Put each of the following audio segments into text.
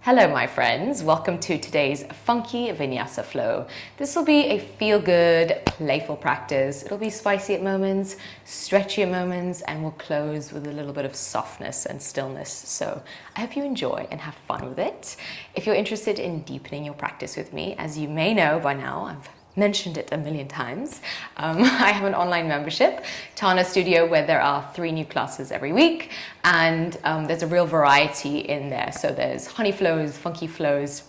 Hello my friends, welcome to today's funky vinyasa flow. This will be a feel-good, playful practice. It'll be spicy at moments, stretchy at moments, and we'll close with a little bit of softness and stillness. So I hope you enjoy and have fun with it. If you're interested in deepening your practice with me, as you may know by now, I've mentioned it a million times. I have an online membership, Tana Studio, where there are 3 new classes every week, and there's a real variety in there. So there's honey flows, funky flows,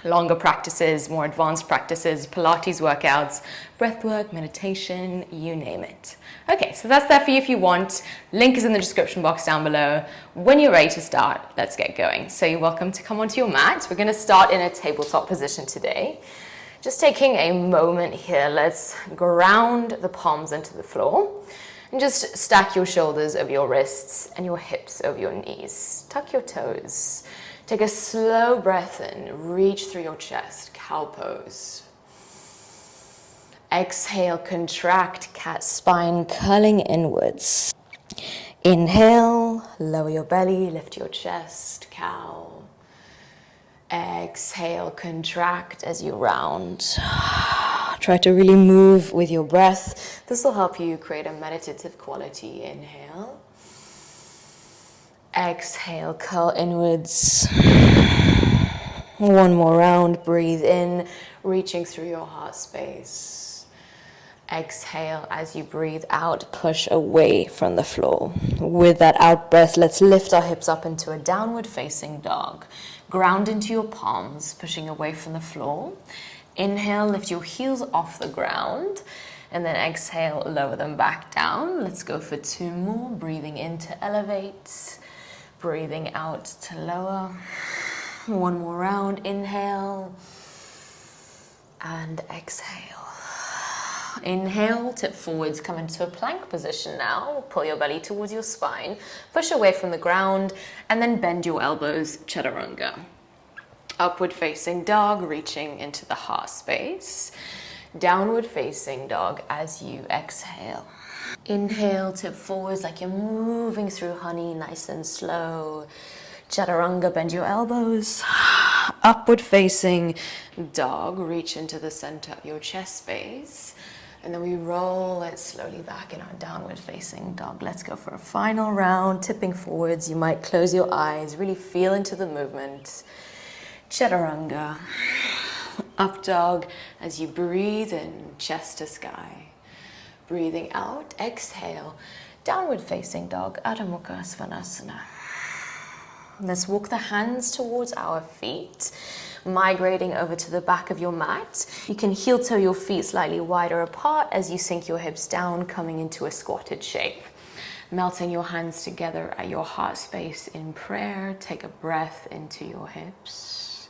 longer practices, more advanced practices, Pilates workouts, breathwork, meditation, you name it. Okay, so that's there for you if you want. Link is in the description box down below. When you're ready to start, let's get going. So you're welcome to come onto your mat. We're going to start in a tabletop position today. Just taking a moment here, let's ground the palms into the floor and just stack your shoulders over your wrists and your hips over your knees. Tuck your toes. Take a slow breath in, reach through your chest, cow pose. Exhale, contract, cat spine, curling inwards. Inhale, lower your belly, lift your chest, cow. Exhale, contract as you round. Try to really move with your breath. This will help you create a meditative quality. Inhale. Exhale, curl inwards. One more round. Breathe in, reaching through your heart space. Exhale as you breathe out, push away from the floor. With that out breath, let's lift our hips up into a downward facing dog. Ground into your palms, pushing away from the floor. Inhale, lift your heels off the ground. And then exhale, lower them back down. Let's go for 2 more. Breathing in to elevate. Breathing out to lower. 1 more round. Inhale. And exhale. Inhale, tip forwards, come into a plank position now. Pull your belly towards your spine. Push away from the ground and then bend your elbows, chaturanga. Upward facing dog, reaching into the heart space. Downward facing dog as you exhale. Inhale, tip forwards like you're moving through honey, nice and slow. Chaturanga, bend your elbows. Upward facing dog, reach into the center of your chest space. And then we roll it slowly back in our downward facing dog. Let's go for a final round, tipping forwards. You might close your eyes, really feel into the movement. Chaturanga. Up dog as you breathe in, chest to sky. Breathing out, exhale. Downward facing dog, Adho Mukha Svanasana. Let's walk the hands towards our feet, migrating over to the back of your mat. You can heel toe your feet slightly wider apart as you sink your hips down, coming into a squatted shape. Melting your hands together at your heart space in prayer. Take a breath into your hips.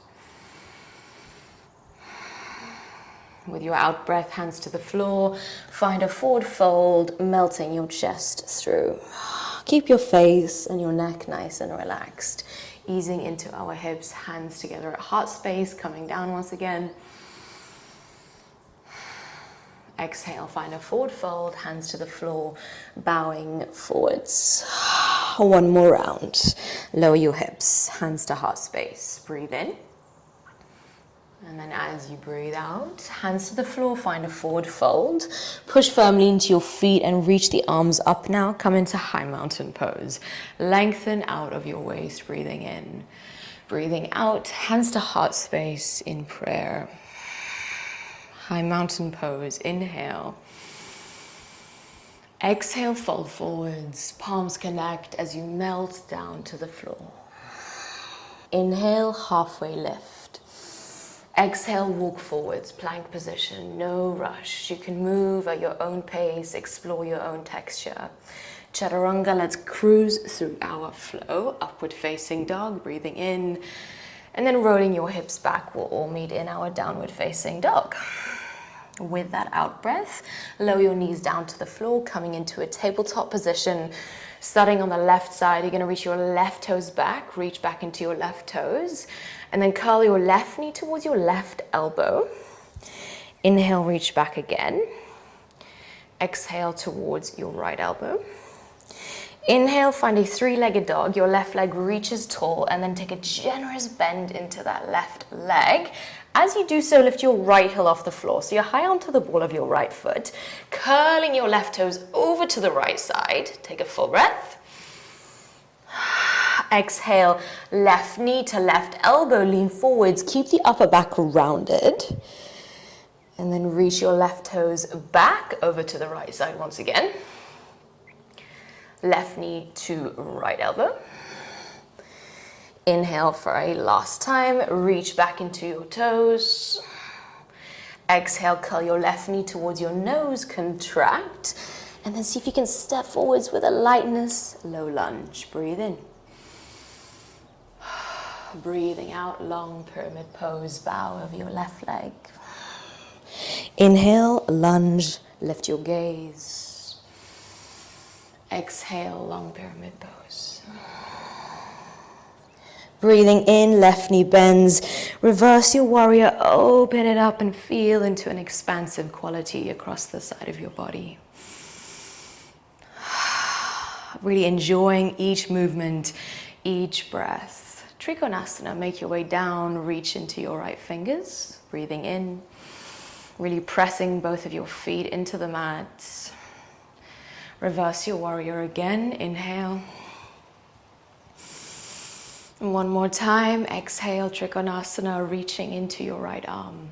With your out breath, hands to the floor. Find a forward fold, melting your chest through. Keep your face and your neck nice and relaxed. Easing into our hips, hands together at heart space, coming down once again. Exhale, find a forward fold, hands to the floor, bowing forwards. 1 more round. Lower your hips, hands to heart space. Breathe in. And then as you breathe out, hands to the floor, find a forward fold. Push firmly into your feet and reach the arms up now. Come into high mountain pose. Lengthen out of your waist, breathing in. Breathing out, hands to heart space in prayer. High mountain pose, inhale. Exhale, fold forwards. Palms connect as you melt down to the floor. Inhale, halfway lift. Exhale, walk forwards, plank position, no rush. You can move at your own pace, explore your own texture. Chaturanga, let's cruise through our flow. Upward facing dog, breathing in, and then rolling your hips back. We'll all meet in our downward facing dog. With that out breath, lower your knees down to the floor, coming into a tabletop position. Starting on the left side, you're going to reach your left toes back, reach back into your left toes, and then curl your left knee towards your left elbow. Inhale, reach back again. Exhale towards your right elbow. Inhale, find a three-legged dog. Your left leg reaches tall, and then take a generous bend into that left leg. As you do so, lift your right heel off the floor. So you're high onto the ball of your right foot, curling your left toes over to the right side. Take a full breath. Exhale, left knee to left elbow, lean forwards. Keep the upper back rounded. And then reach your left toes back over to the right side once again. Left knee to right elbow. Inhale for a last time, reach back into your toes. Exhale, curl your left knee towards your nose, contract. And then see if you can step forwards with a lightness, low lunge. Breathe in. Breathing out, long pyramid pose, bow over your left leg. Inhale, lunge, lift your gaze. Exhale, long pyramid pose. Breathing in, left knee bends. Reverse your warrior, open it up and feel into an expansive quality across the side of your body. Really enjoying each movement, each breath. Trikonasana, make your way down, reach into your right fingers. Breathing in, really pressing both of your feet into the mat. Reverse your warrior again, inhale. And one more time, exhale, Trikonasana, reaching into your right arm.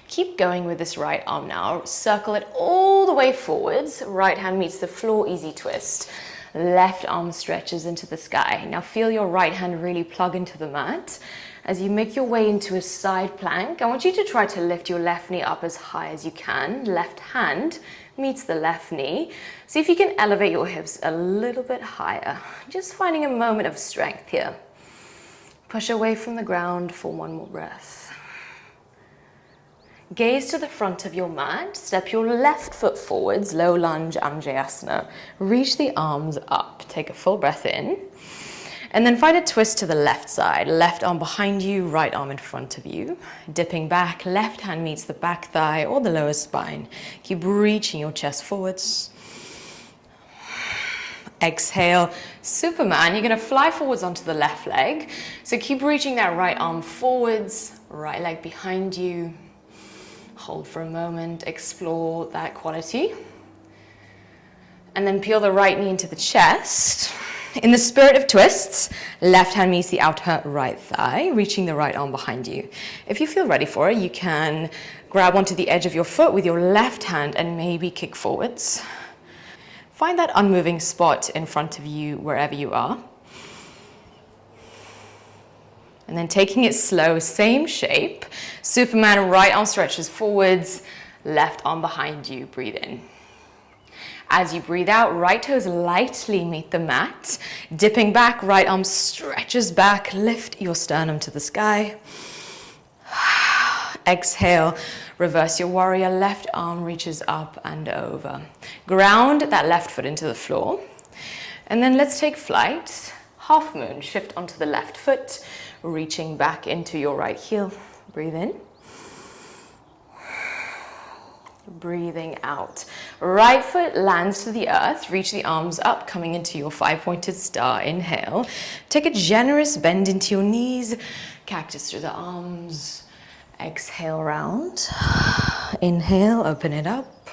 Keep going with this right arm now. Circle it all the way forwards. Right hand meets the floor, easy twist. Left arm stretches into the sky. Now feel your right hand really plug into the mat. As you make your way into a side plank, I want you to try to lift your left knee up as high as you can. Left hand meets the left knee. See if you can elevate your hips a little bit higher. Just finding a moment of strength here. Push away from the ground for one more breath. Gaze to the front of your mat. Step your left foot forwards, low lunge, Anjayasana. Reach the arms up. Take a full breath in. And then find a twist to the left side. Left arm behind you, right arm in front of you. Dipping back, left hand meets the back thigh or the lower spine. Keep reaching your chest forwards. Exhale, Superman. You're going to fly forwards onto the left leg. So keep reaching that right arm forwards, right leg behind you. Hold for a moment, explore that quality. And then peel the right knee into the chest. In the spirit of twists, left hand meets the outer right thigh, reaching the right arm behind you. If you feel ready for it, you can grab onto the edge of your foot with your left hand and maybe kick forwards. Find that unmoving spot in front of you wherever you are. And then taking it slow, same shape. Superman, right arm stretches forwards, left arm behind you, breathe in. As you breathe out, right toes lightly meet the mat. Dipping back, right arm stretches back, lift your sternum to the sky. Exhale, reverse your warrior, left arm reaches up and over. Ground that left foot into the floor. And then let's take flight. Half moon, shift onto the left foot, reaching back into your right heel. Breathe in. Breathing out. Right foot lands to the earth. Reach the arms up, coming into your five-pointed star. Inhale. Take a generous bend into your knees. Cactus through the arms. Exhale, round. Inhale, open it up.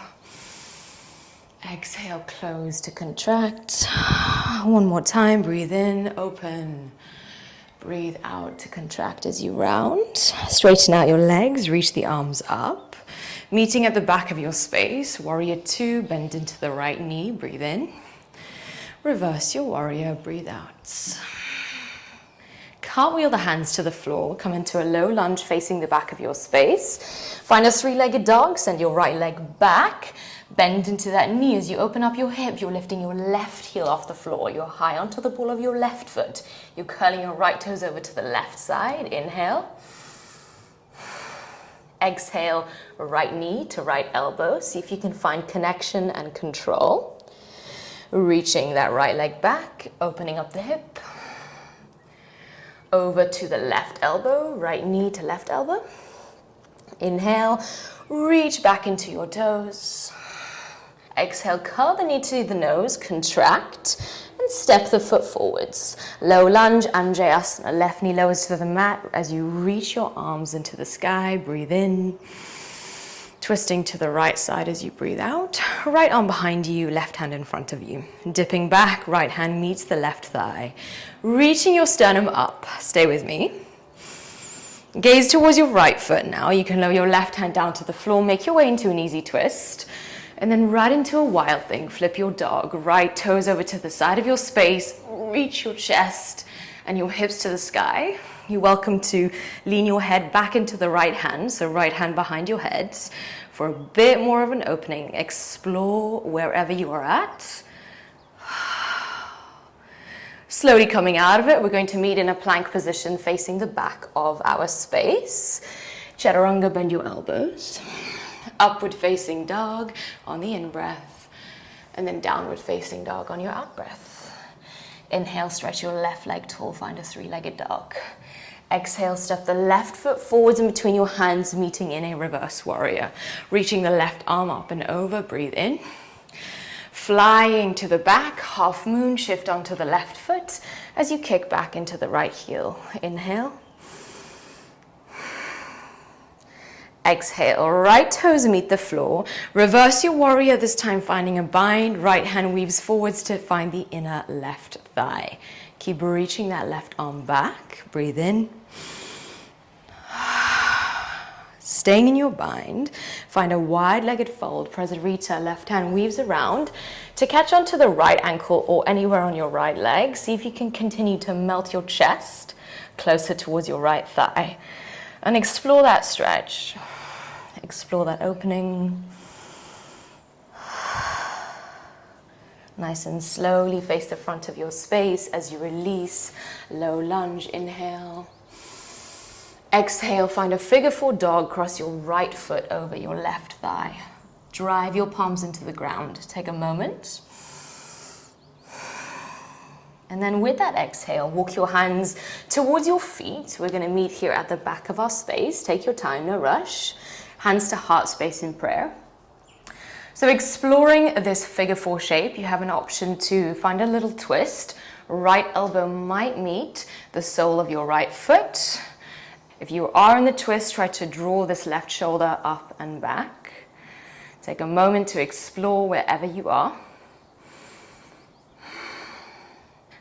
Exhale, close to contract. One more time. Breathe in, open. Breathe out to contract as you round. Straighten out your legs. Reach the arms up. Meeting at the back of your space, warrior two, bend into the right knee, breathe in. Reverse your warrior, breathe out. Cartwheel the hands to the floor, come into a low lunge facing the back of your space. Find a three-legged dog, send your right leg back, bend into that knee. As you open up your hip, you're lifting your left heel off the floor. You're high onto the ball of your left foot. You're curling your right toes over to the left side, inhale. Exhale, right knee to right elbow. See if you can find connection and control. Reaching that right leg back, opening up the hip. Over to the left elbow, right knee to left elbow. Inhale, reach back into your toes. Exhale, curl the knee to the nose, contract, and step the foot forwards. Low lunge, Anjayasana. Left knee lowers to the mat as you reach your arms into the sky. Breathe in. Twisting to the right side as you breathe out. Right arm behind you, left hand in front of you. Dipping back, right hand meets the left thigh. Reaching your sternum up. Stay with me. Gaze towards your right foot now. You can lower your left hand down to the floor. Make your way into an easy twist. And then right into a wild thing. Flip your dog. Right toes over to the side of your space. Reach your chest and your hips to the sky. You're welcome to lean your head back into the right hand. So right hand behind your head for a bit more of an opening. Explore wherever you are at. Slowly coming out of it, we're going to meet in a plank position facing the back of our space. Chaturanga, bend your elbows. Upward facing dog on the in-breath. And then downward facing dog on your out-breath. Inhale, stretch your left leg tall, find a three-legged dog. Exhale, step the left foot forwards in between your hands, meeting in a reverse warrior. Reaching the left arm up and over, breathe in. Flying to the back, half moon, shift onto the left foot as you kick back into the right heel. Inhale. Exhale, right toes meet the floor. Reverse your warrior, this time finding a bind. Right hand weaves forwards to find the inner left thigh. Keep reaching that left arm back. Breathe in. Staying in your bind, find a wide-legged fold. Prasarita, left hand weaves around to catch onto the right ankle or anywhere on your right leg. See if you can continue to melt your chest closer towards your right thigh. And explore that stretch. Explore that opening. Nice and slowly face the front of your space as you release. Low lunge, inhale. Exhale, find a figure four dog, cross your right foot over your left thigh. Drive your palms into the ground. Take a moment. And then with that exhale, walk your hands towards your feet. We're gonna meet here at the back of our space. Take your time, no rush. Hands to heart space in prayer. So exploring this figure four shape, you have an option to find a little twist. Right elbow might meet the sole of your right foot. If you are in the twist, try to draw this left shoulder up and back. Take a moment to explore wherever you are.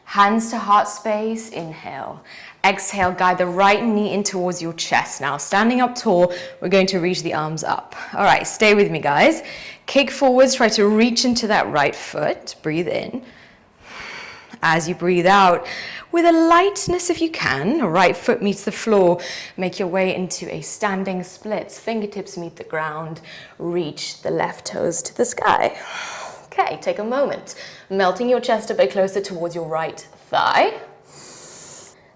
Hands to heart space, inhale. Exhale, guide the right knee in towards your chest. Now, standing up tall, we're going to reach the arms up. All right, stay with me, guys. Kick forwards, try to reach into that right foot. Breathe in. As you breathe out, with a lightness if you can, right foot meets the floor. Make your way into a standing splits. Fingertips meet the ground. Reach the left toes to the sky. Okay, take a moment. Melting your chest a bit closer towards your right thigh.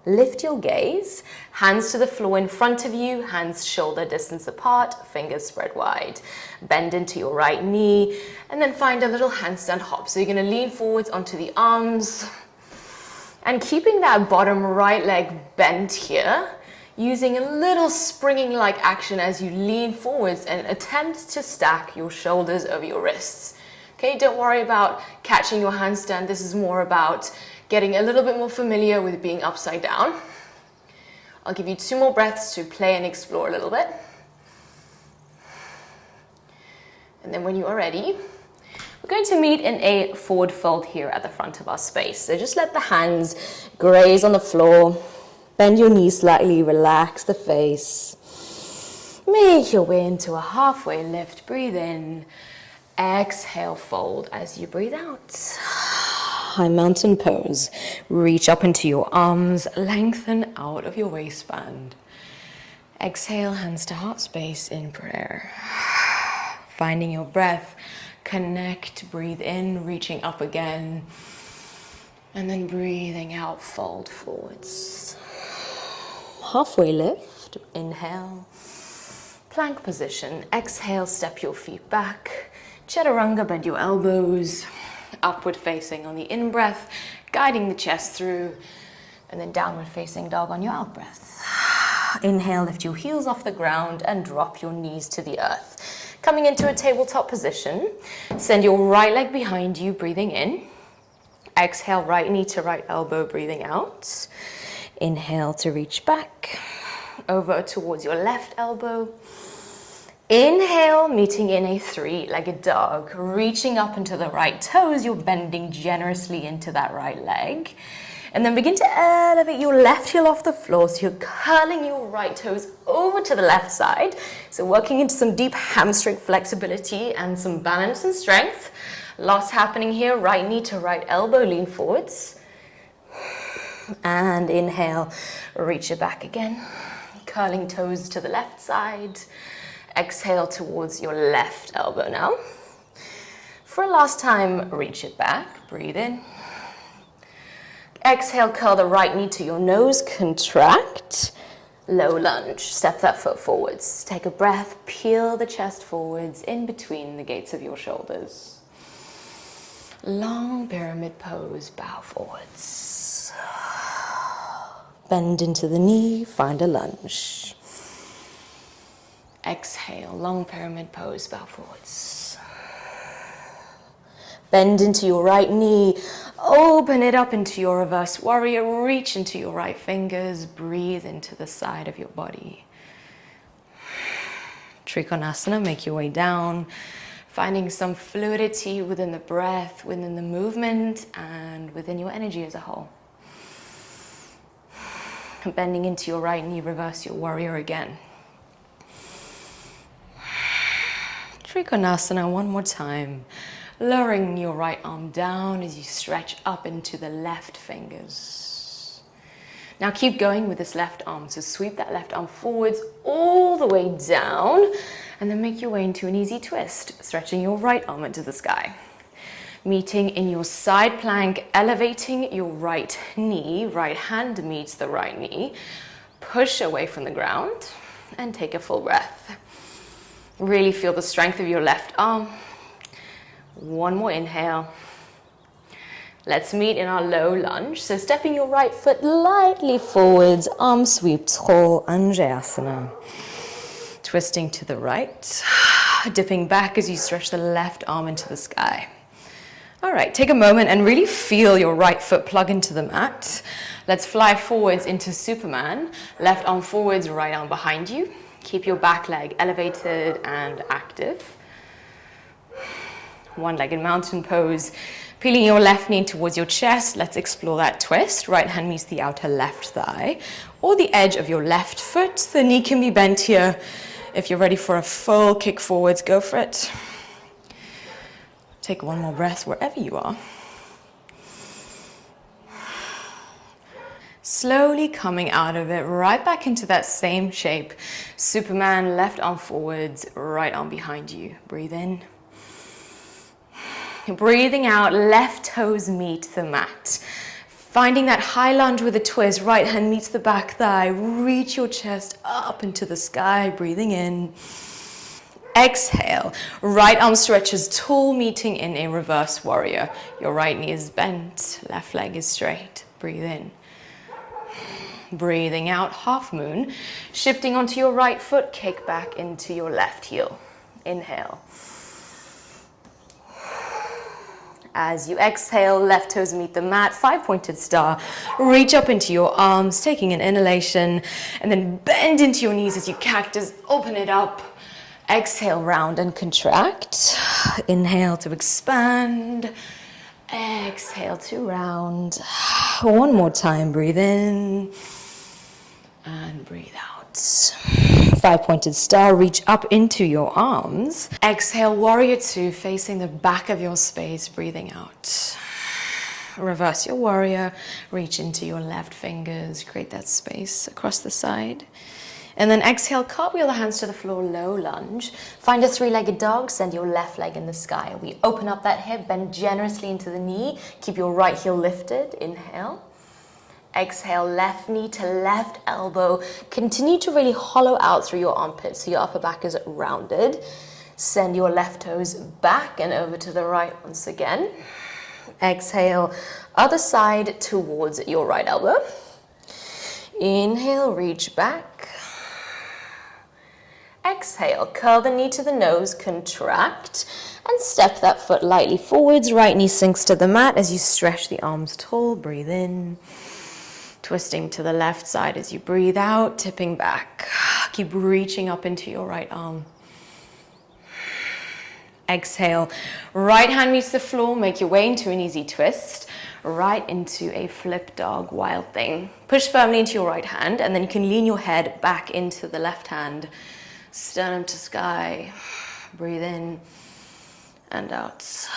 Lift your gaze. Hands to the floor in front of you. Hands shoulder distance apart. Fingers spread wide. Bend into your right knee. And then find a little handstand hop. So you're going to lean forwards onto the arms. And keeping that bottom right leg bent here, using a little springing-like action as you lean forwards and attempt to stack your shoulders over your wrists. Okay, don't worry about catching your handstand. This is more about getting a little bit more familiar with being upside down. I'll give you 2 more breaths to play and explore a little bit. And then when you are ready, we're going to meet in a forward fold here at the front of our space. So just let the hands graze on the floor. Bend your knees slightly, relax the face. Make your way into a halfway lift. Breathe in. Exhale, fold as you breathe out. High mountain pose. Reach up into your arms. Lengthen out of your waistband. Exhale, hands to heart space in prayer. Finding your breath. Connect, breathe in, reaching up again. And then breathing out, fold forwards. Halfway lift, inhale. Plank position, exhale, step your feet back. Chaturanga, bend your elbows. Upward facing on the in-breath, guiding the chest through. And then downward facing dog on your out-breath. Inhale, lift your heels off the ground and drop your knees to the earth. Coming into a tabletop position, send your right leg behind you, breathing in. Exhale, right knee to right elbow, breathing out. Inhale to reach back, over towards your left elbow. Inhale, meeting in a three-legged dog, reaching up into the right toes. You're bending generously into that right leg. And then begin to elevate your left heel off the floor. So you're curling your right toes over to the left side. So working into some deep hamstring flexibility and some balance and strength. Lots happening here. Right knee to right elbow, lean forwards. And inhale, reach it back again. Curling toes to the left side. Exhale towards your left elbow now. For a last time, reach it back. Breathe in. Exhale, curl the right knee to your nose, contract, low lunge, step that foot forwards. Take a breath, peel the chest forwards in between the gates of your shoulders. Long pyramid pose, bow forwards. Bend into the knee, find a lunge. Exhale, long pyramid pose, bow forwards. Bend into your right knee, open it up into your reverse warrior, reach into your right fingers, breathe into the side of your body. Trikonasana, make your way down, finding some fluidity within the breath, within the movement, and within your energy as a whole. Bending into your right knee, reverse your warrior again. Trikonasana, one more time. Lowering your right arm down as you stretch up into the left fingers. Now keep going with this left arm. So sweep that left arm forwards all the way down and then make your way into an easy twist, stretching your right arm into the sky. Meeting in your side plank, elevating your right knee, right hand meets the right knee. Push away from the ground and take a full breath. Really feel the strength of your left arm. One more inhale. Let's meet in our low lunge. So stepping your right foot lightly forwards, arm sweep, tall Anjayasana. Twisting to the right, dipping back as you stretch the left arm into the sky. All right, take a moment and really feel your right foot plug into the mat. Let's fly forwards into Superman. Left arm forwards, right arm behind you. Keep your back leg elevated and active. One-legged mountain pose. Peeling your left knee towards your chest. Let's explore that twist. Right hand meets the outer left thigh or the edge of your left foot. The knee can be bent here. If you're ready for a full kick forwards, go for it. Take one more breath wherever you are. Slowly coming out of it, right back into that same shape. Superman, left arm forwards, right arm behind you. Breathe in. Breathing out, left toes meet the mat. Finding that high lunge with a twist, right hand meets the back thigh. Reach your chest up into the sky, breathing in. Exhale, right arm stretches tall, meeting in a reverse warrior. Your right knee is bent, left leg is straight. Breathe in. Breathing out, half moon. Shifting onto your right foot, kick back into your left heel. Inhale. As you exhale, left toes meet the mat, five-pointed star. Reach up into your arms, taking an inhalation, and then bend into your knees as you cactus, open it up. Exhale, round and contract. Inhale to expand. Exhale to round. One more time, breathe in and breathe out. Five-pointed star, reach up into your arms. Exhale, warrior two, facing the back of your space, breathing out. Reverse your warrior, reach into your left fingers, create that space across the side. And then exhale, cartwheel the hands to the floor, low lunge. Find a three-legged dog, send your left leg in the sky. We open up that hip, bend generously into the knee. Keep your right heel lifted, inhale. Exhale, left knee to left elbow. Continue to really hollow out through your armpits so your upper back is rounded. Send your left toes back and over to the right once again. Exhale, other side towards your right elbow. Inhale, reach back. Exhale, curl the knee to the nose, contract, and step that foot lightly forwards. Right knee sinks to the mat as you stretch the arms tall. Breathe in. Twisting to the left side as you breathe out, tipping back. Keep reaching up into your right arm. Exhale, right hand meets the floor, make your way into an easy twist, right into a flip dog, wild thing. Push firmly into your right hand, and then you can lean your head back into the left hand. Sternum to sky. Breathe in and out.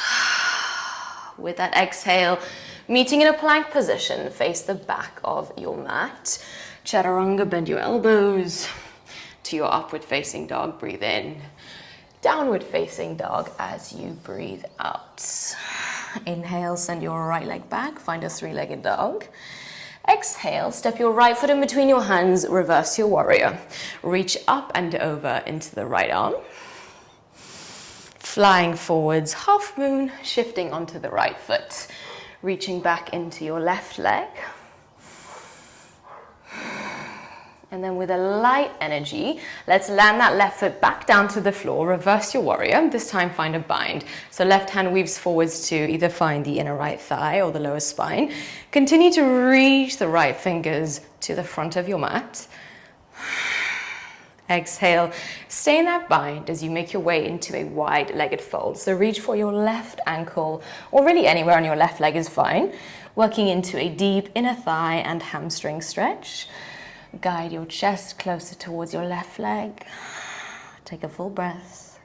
With that exhale, meeting in a plank position, face the back of your mat. Chaturanga, bend your elbows to your upward facing dog. Breathe in. Downward facing dog as you breathe out. Inhale, send your right leg back, find a three-legged dog. Exhale, step your right foot in between your hands, reverse your warrior. Reach up and over into the right arm. Flying forwards, half moon, shifting onto the right foot. Reaching back into your left leg. And then with a light energy, let's land that left foot back down to the floor, reverse your warrior. This time find a bind. So left hand weaves forwards to either find the inner right thigh or the lower spine. Continue to reach the right fingers to the front of your mat. Exhale, stay in that bind as you make your way into a wide-legged fold. So reach for your left ankle, or really anywhere on your left leg is fine. Working into a deep inner thigh and hamstring stretch. Guide your chest closer towards your left leg. Take a full breath.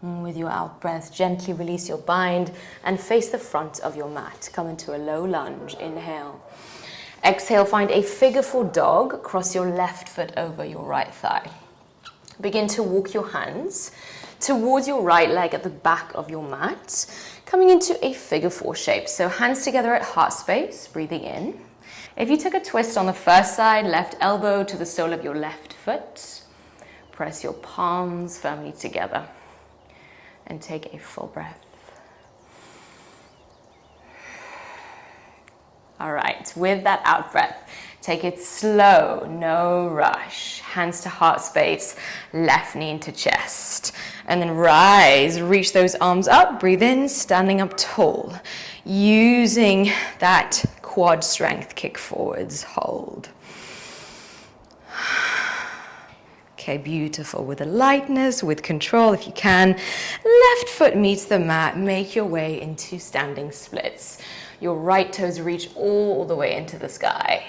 And with your out breath, gently release your bind and face the front of your mat. Come into a low lunge. Inhale. Exhale, find a figure four dog. Cross your left foot over your right thigh. Begin to walk your hands towards your right leg at the back of your mat, coming into a figure four shape. So hands together at heart space, breathing in. If you took a twist on the first side, left elbow to the sole of your left foot, press your palms firmly together and take a full breath. All right, with that out breath, take it slow, no rush. Hands to heart space, left knee into chest. And then rise, reach those arms up, breathe in, standing up tall. Using that quad strength, kick forwards, hold. Okay, beautiful. With a lightness, with control if you can. Left foot meets the mat, make your way into standing splits. Your right toes reach all the way into the sky.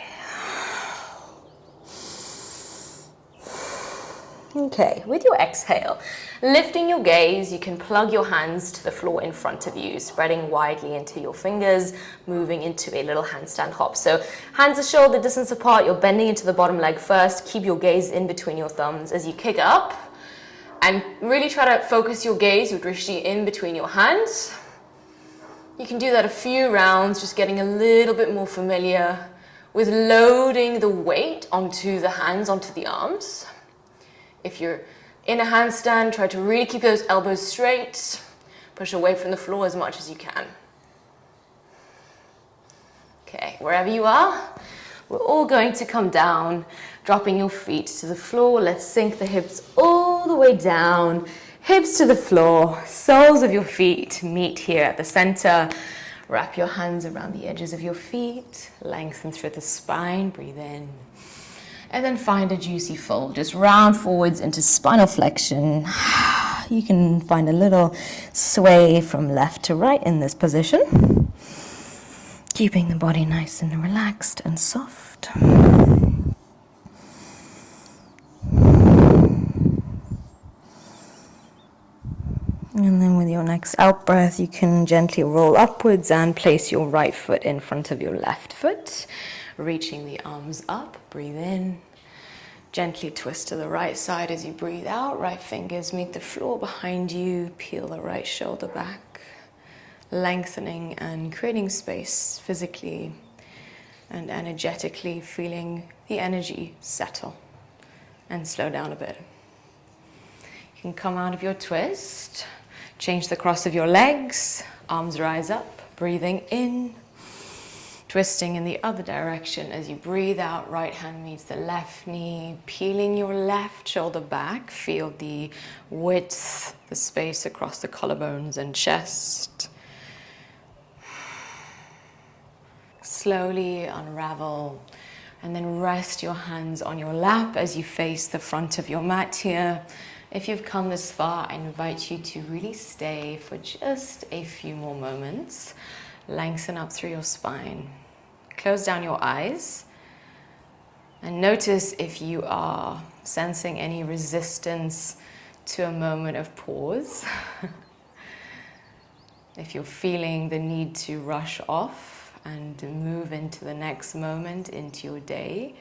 Okay, with your exhale, lifting your gaze, you can plug your hands to the floor in front of you, spreading widely into your fingers, moving into a little handstand hop. So hands are shoulder distance apart, you're bending into the bottom leg first, keep your gaze in between your thumbs as you kick up, and really try to focus your gaze, your drishti, in between your hands. You can do that a few rounds, just getting a little bit more familiar with loading the weight onto the hands, onto the arms. If you're in a handstand, try to really keep those elbows straight. Push away from the floor as much as you can. Okay, wherever you are, we're all going to come down, dropping your feet to the floor. Let's sink the hips all the way down. Hips to the floor, soles of your feet meet here at the center. Wrap your hands around the edges of your feet. Lengthen through the spine, breathe in. And then find a juicy fold. Just round forwards into spinal flexion. You can find a little sway from left to right in this position. Keeping the body nice and relaxed and soft. And then with your next out breath, you can gently roll upwards and place your right foot in front of your left foot. Reaching the arms up, breathe in. Gently twist to the right side as you breathe out. Right fingers meet the floor behind you. Peel the right shoulder back. Lengthening and creating space physically and energetically, feeling the energy settle and slow down a bit. You can come out of your twist. Change the cross of your legs. Arms rise up. Breathing in. Twisting in the other direction as you breathe out, right hand meets the left knee, peeling your left shoulder back. Feel the width, the space across the collarbones and chest. Slowly unravel and then rest your hands on your lap as you face the front of your mat here. If you've come this far, I invite you to really stay for just a few more moments. Lengthen up through your spine. Close down your eyes and notice if you are sensing any resistance to a moment of pause. If you're feeling the need to rush off and move into the next moment, into your day,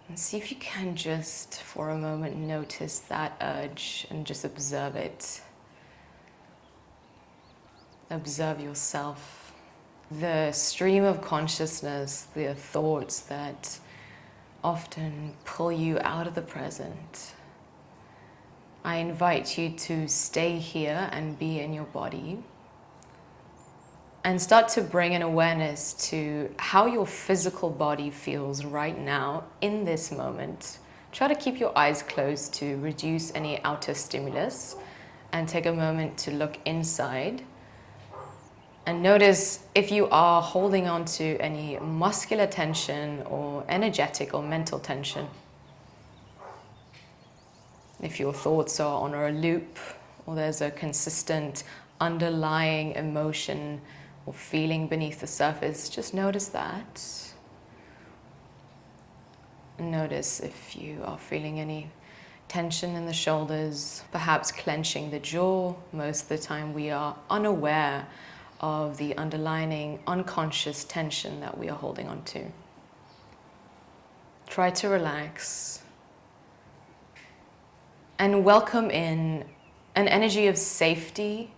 and see if you can just for a moment notice that urge and just observe it. Observe yourself. The stream of consciousness, the thoughts that often pull you out of the present. I invite you to stay here and be in your body and start to bring an awareness to how your physical body feels right now in this moment. Try to keep your eyes closed to reduce any outer stimulus and take a moment to look inside. And notice if you are holding on to any muscular tension or energetic or mental tension. If your thoughts are on a loop or there's a consistent underlying emotion or feeling beneath the surface, just notice that. Notice if you are feeling any tension in the shoulders, perhaps clenching the jaw. Most of the time we are unaware of the underlying unconscious tension that we are holding on to. Try to relax and welcome in an energy of safety,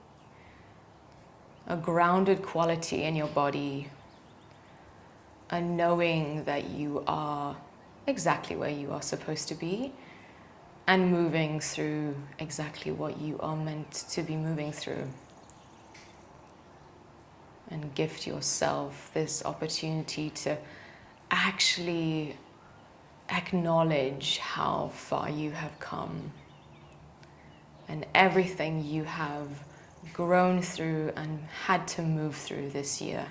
a grounded quality in your body, a knowing that you are exactly where you are supposed to be and moving through exactly what you are meant to be moving through. And gift yourself this opportunity to actually acknowledge how far you have come and everything you have grown through and had to move through this year.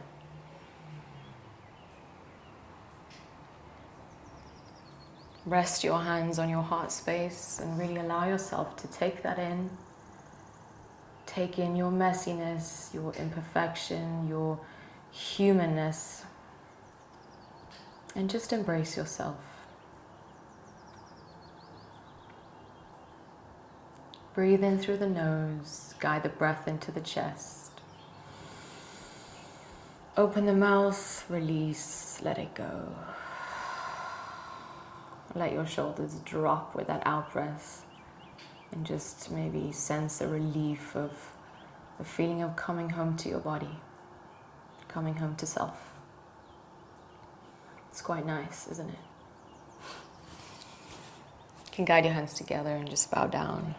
Rest your hands on your heart space and really allow yourself to take that in. Take in your messiness, your imperfection, your humanness, and just embrace yourself. Breathe in through the nose, guide the breath into the chest. Open the mouth, release, let it go. Let your shoulders drop with that out breath. And just maybe sense a relief of the feeling of coming home to your body, coming home to self. It's quite nice, isn't it? You can guide your hands together and just bow down.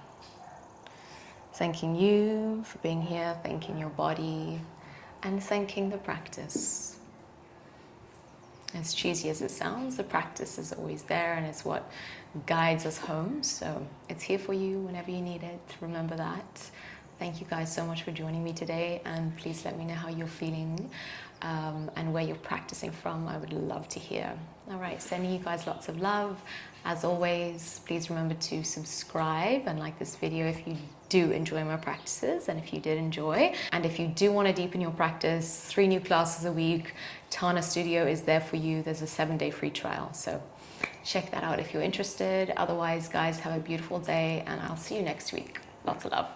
Thanking you for being here, thanking your body, and thanking the practice. As cheesy as it sounds, the practice is always there and it's what guides us home. So it's here for you whenever you need it. Remember that. Thank you guys so much for joining me today, and please let me know how you're feeling and where you're practicing from. I would love to hear. All right, sending you guys lots of love. As always, please remember to subscribe and like this video if you do enjoy my practices, and if you did enjoy. And if you do want to deepen your practice, 3 new classes a week, Tana Studio is there for you. There's a 7-day free trial, so check that out if you're interested. Otherwise, guys, have a beautiful day, and I'll see you next week. Lots of love.